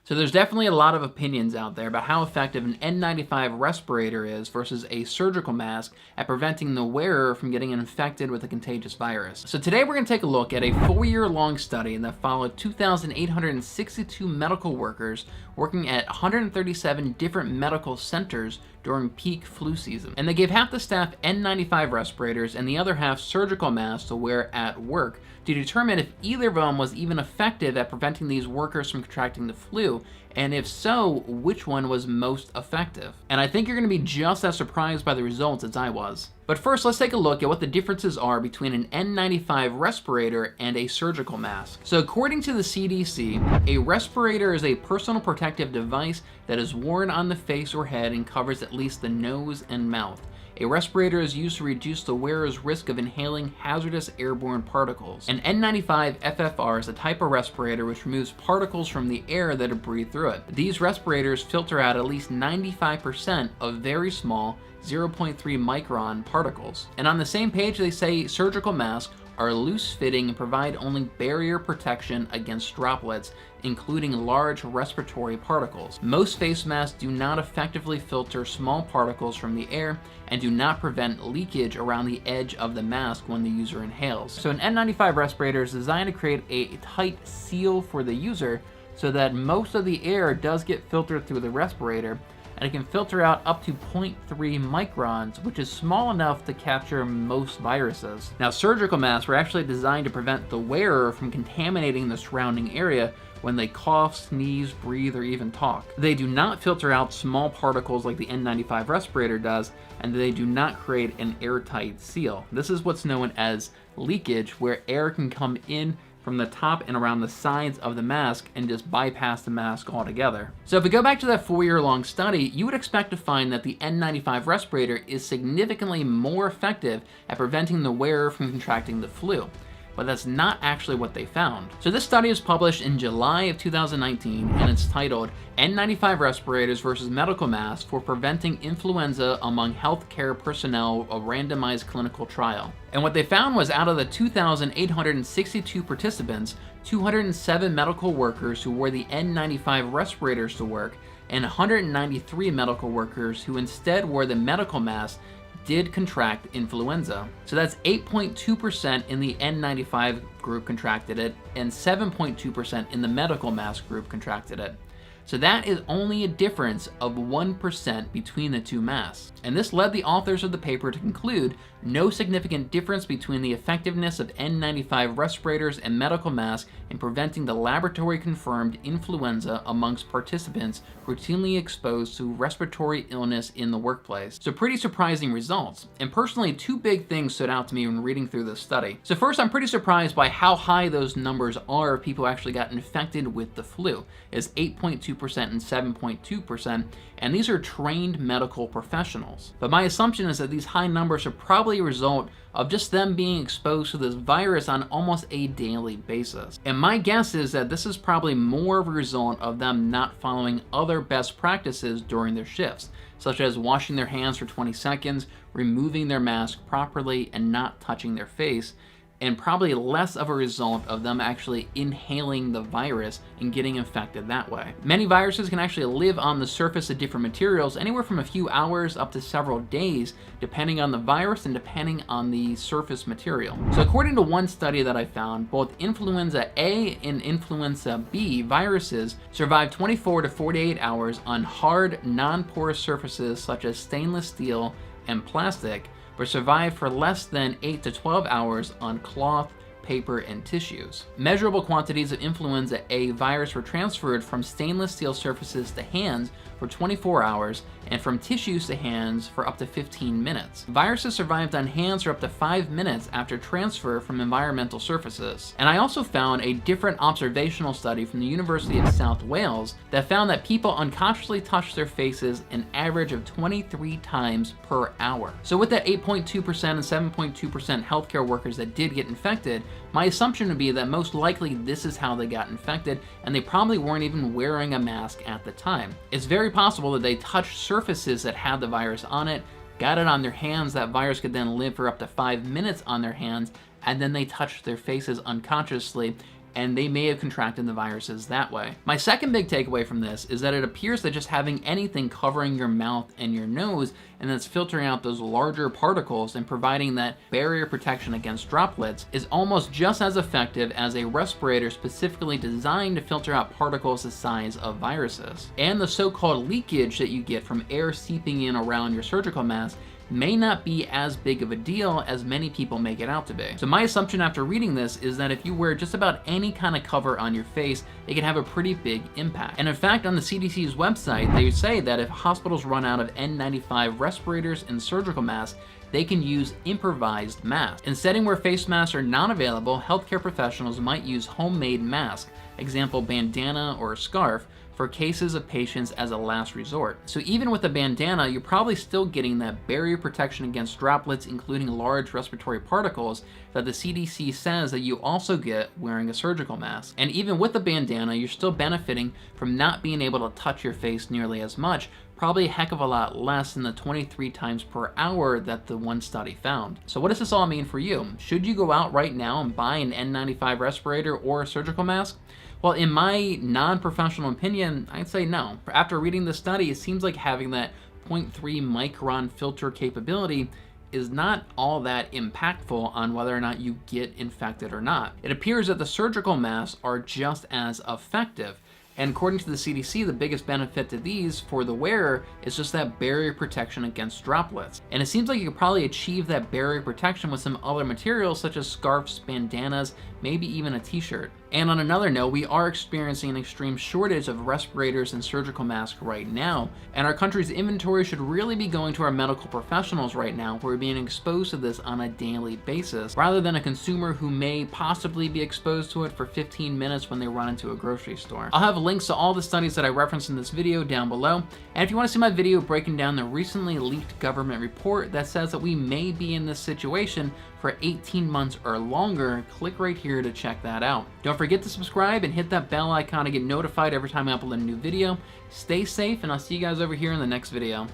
So there's definitely a lot of opinions out there about how effective an N95 respirator is versus a surgical mask at preventing the wearer from getting infected with a contagious virus. So today we're going to take a look at a 4-year-long study that followed 2,862 medical workers working at 137 different medical centers during peak flu season. And they gave half the staff N95 respirators and the other half surgical masks to wear at work to determine if either of them was even effective at preventing these workers from contracting the flu, and if so, which one was most effective. And I think you're going to be just as surprised by the results as I was. But first, let's take a look at what the differences are between an N95 respirator and a surgical mask. So according to the CDC, a respirator is a personal protective device that is worn on the face or head and covers at least the nose and mouth. A respirator is used to reduce the wearer's risk of inhaling hazardous airborne particles. An N95 FFR is a type of respirator which removes particles from the air that are breathed through it. These respirators filter out at least 95% of very small 0.3 micron particles. And on the same page, they say surgical masks are loose-fitting and provide only barrier protection against droplets, including large respiratory particles. Most face masks do not effectively filter small particles from the air and do not prevent leakage around the edge of the mask when the user inhales. So an N95 respirator is designed to create a tight seal for the user so that most of the air does get filtered through the respirator, and it can filter out up to 0.3 microns, which is small enough to capture most viruses. Now, surgical masks were actually designed to prevent the wearer from contaminating the surrounding area when they cough, sneeze, breathe, or even talk. They do not filter out small particles like the N95 respirator does, and they do not create an airtight seal. This is what's known as leakage, where air can come in from the top and around the sides of the mask and just bypass the mask altogether. So if we go back to that 4-year-long study, you would expect to find that the N95 respirator is significantly more effective at preventing the wearer from contracting the flu. But that's not actually what they found. So this study was published in July of 2019, and it's titled N95 Respirators versus Medical Masks for Preventing Influenza Among Healthcare Personnel, a Randomized Clinical Trial. And what they found was out of the 2,862 participants, 207 medical workers who wore the N95 respirators to work, and 193 medical workers who instead wore the medical mask did contract influenza. So that's 8.2% in the N95 group contracted it, and 7.2% in the medical mask group contracted it. So that is only a difference of 1% between the two masks. And this led the authors of the paper to conclude no significant difference between the effectiveness of N95 respirators and medical masks in preventing the laboratory-confirmed influenza amongst participants routinely exposed to respiratory illness in the workplace. So pretty surprising results. And personally, two big things stood out to me when reading through this study. So first, I'm pretty surprised by how high those numbers are of people who actually got infected with the flu. It's 8.2% and 7.2%, and these are trained medical professionals. But my assumption is that these high numbers are probably a result of just them being exposed to this virus on almost a daily basis. And my guess is that this is probably more of a result of them not following other best practices during their shifts, such as washing their hands for 20 seconds, removing their mask properly, and not touching their face, and probably less of a result of them actually inhaling the virus and getting infected that way. Many viruses can actually live on the surface of different materials anywhere from a few hours up to several days, depending on the virus and depending on the surface material. So according to one study that I found, both influenza A and influenza B viruses survive 24 to 48 hours on hard, non-porous surfaces such as stainless steel and plastic, but survive for less than 8 to 12 hours on cloth, paper, and tissues. Measurable quantities of influenza A virus were transferred from stainless steel surfaces to hands for 24 hours and from tissues to hands for up to 15 minutes. Viruses survived on hands for up to 5 minutes after transfer from environmental surfaces. And I also found a different observational study from the University of South Wales that found that people unconsciously touched their faces an average of 23 times per hour. So with that 8.2% and 7.2% healthcare workers that did get infected, my assumption would be that most likely this is how they got infected, and they probably weren't even wearing a mask at the time. It's very possible that they touched surfaces that had the virus on it, got it on their hands, that virus could then live for up to 5 minutes on their hands, and then they touched their faces unconsciously, and they may have contracted the viruses that way. My second big takeaway from this is that it appears that just having anything covering your mouth and your nose and that's filtering out those larger particles and providing that barrier protection against droplets is almost just as effective as a respirator specifically designed to filter out particles the size of viruses. And the so-called leakage that you get from air seeping in around your surgical mask may not be as big of a deal as many people make it out to be. So my assumption after reading this is that if you wear just about any kind of cover on your face, it can have a pretty big impact. And in fact, on the CDC's website, they say that if hospitals run out of N95 respirators and surgical masks, they can use improvised masks. In setting where face masks are not available, healthcare professionals might use homemade masks, example bandana or a scarf, for cases of patients as a last resort. So even with a bandana, you're probably still getting that barrier protection against droplets, including large respiratory particles, that the CDC says that you also get wearing a surgical mask. And even with the bandana, you're still benefiting from not being able to touch your face nearly as much, probably a heck of a lot less than the 23 times per hour that the one study found. So what does this all mean for you? Should you go out right now and buy an N95 respirator or a surgical mask? Well, in my non-professional opinion, I'd say no. After reading the study, it seems like having that 0.3 micron filter capability is not all that impactful on whether or not you get infected or not. It appears that the surgical masks are just as effective. And according to the CDC, the biggest benefit to these for the wearer is just that barrier protection against droplets. And it seems like you could probably achieve that barrier protection with some other materials such as scarves, bandanas, maybe even a t-shirt. And on another note, we are experiencing an extreme shortage of respirators and surgical masks right now, and our country's inventory should really be going to our medical professionals right now who are being exposed to this on a daily basis, rather than a consumer who may possibly be exposed to it for 15 minutes when they run into a grocery store. I'll have links to all the studies that I referenced in this video down below, and if you want to see my video breaking down the recently leaked government report that says that we may be in this situation for 18 months or longer, click right here to check that out. Don't forget to subscribe and hit that bell icon to get notified every time I upload a new video. Stay safe, and I'll see you guys over here in the next video.